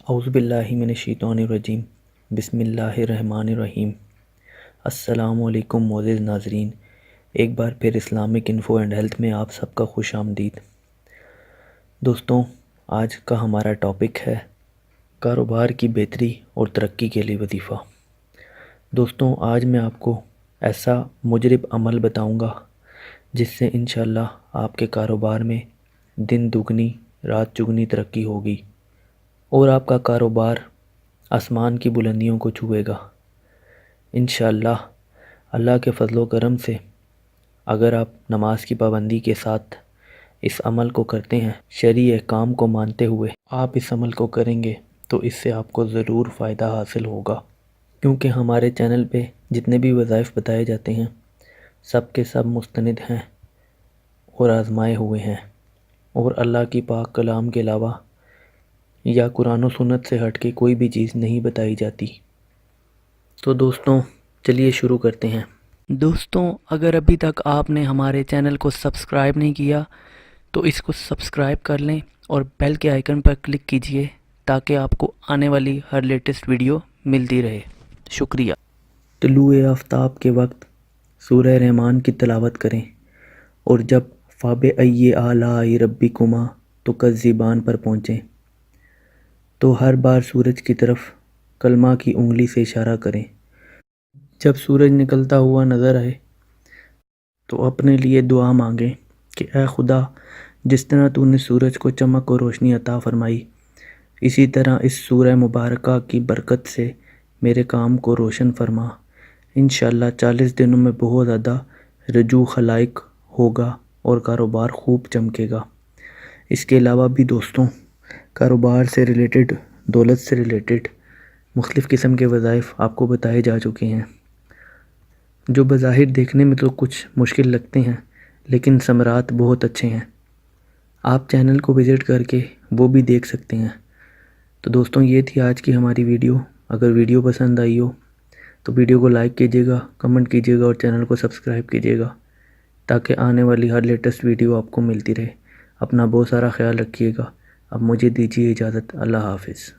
اعوذ باللہ من الشیطان الرجیم بسم اللہ الرحمن الرحیم۔ السلام علیکم معزز ناظرین، ایک بار پھر اسلامک انفو اینڈ ہیلتھ میں آپ سب کا خوش آمدید۔ دوستوں، آج کا ہمارا ٹاپک ہے کاروبار کی بہتری اور ترقی کے لیے وظیفہ۔ دوستوں، آج میں آپ کو ایسا مجرب عمل بتاؤں گا جس سے انشاءاللہ آپ کے کاروبار میں دن دگنی رات چگنی ترقی ہوگی اور آپ کا کاروبار آسمان کی بلندیوں کو چھوئے گا انشاءاللہ۔ اللہ کے فضل و کرم سے اگر آپ نماز کی پابندی کے ساتھ اس عمل کو کرتے ہیں، شرعی احکام کو مانتے ہوئے آپ اس عمل کو کریں گے تو اس سے آپ کو ضرور فائدہ حاصل ہوگا، کیونکہ ہمارے چینل پہ جتنے بھی وظائف بتائے جاتے ہیں سب کے سب مستند ہیں اور آزمائے ہوئے ہیں، اور اللہ کی پاک کلام کے علاوہ یا قرآن و سنت سے ہٹ کے کوئی بھی چیز نہیں بتائی جاتی۔ تو دوستوں چلیے شروع کرتے ہیں۔ دوستوں، اگر ابھی تک آپ نے ہمارے چینل کو سبسکرائب نہیں کیا تو اس کو سبسکرائب کر لیں اور بیل کے آئیکن پر کلک کیجئے تاکہ آپ کو آنے والی ہر لیٹسٹ ویڈیو ملتی رہے۔ شکریہ۔ طلوع آفتاب کے وقت سورہ رحمان کی تلاوت کریں، اور جب فَبِأَيِّ آلَاءِ رَبِّكُمَا تُكَذِّبَانِ پر پہنچیں تو ہر بار سورج کی طرف کلمہ کی انگلی سے اشارہ کریں۔ جب سورج نکلتا ہوا نظر آئے تو اپنے لیے دعا مانگیں کہ اے خدا، جس طرح تو نے سورج کو چمک اور روشنی عطا فرمائی، اسی طرح اس سورہ مبارکہ کی برکت سے میرے کام کو روشن فرما۔ انشاءاللہ 40 دنوں میں بہت زیادہ رجوع خلائق ہوگا اور کاروبار خوب چمکے گا۔ اس کے علاوہ بھی دوستوں، کاروبار سے ریلیٹڈ، دولت سے ریلیٹڈ مختلف قسم کے وظائف آپ کو بتائے جا چکے ہیں، جو بظاہر دیکھنے میں تو کچھ مشکل لگتے ہیں لیکن ثمرات بہت اچھے ہیں۔ آپ چینل کو وزٹ کر کے وہ بھی دیکھ سکتے ہیں۔ تو دوستوں، یہ تھی آج کی ہماری ویڈیو۔ اگر ویڈیو پسند آئی ہو تو ویڈیو کو لائک کیجیے گا، کمنٹ کیجیے گا اور چینل کو سبسکرائب کیجیے گا تاکہ آنے والی ہر لیٹسٹ ویڈیو آپ کو ملتی رہے۔ اپنا بہت سارا خیال رکھیے گا۔ اب مجھے دیجیے اجازت۔ اللہ حافظ۔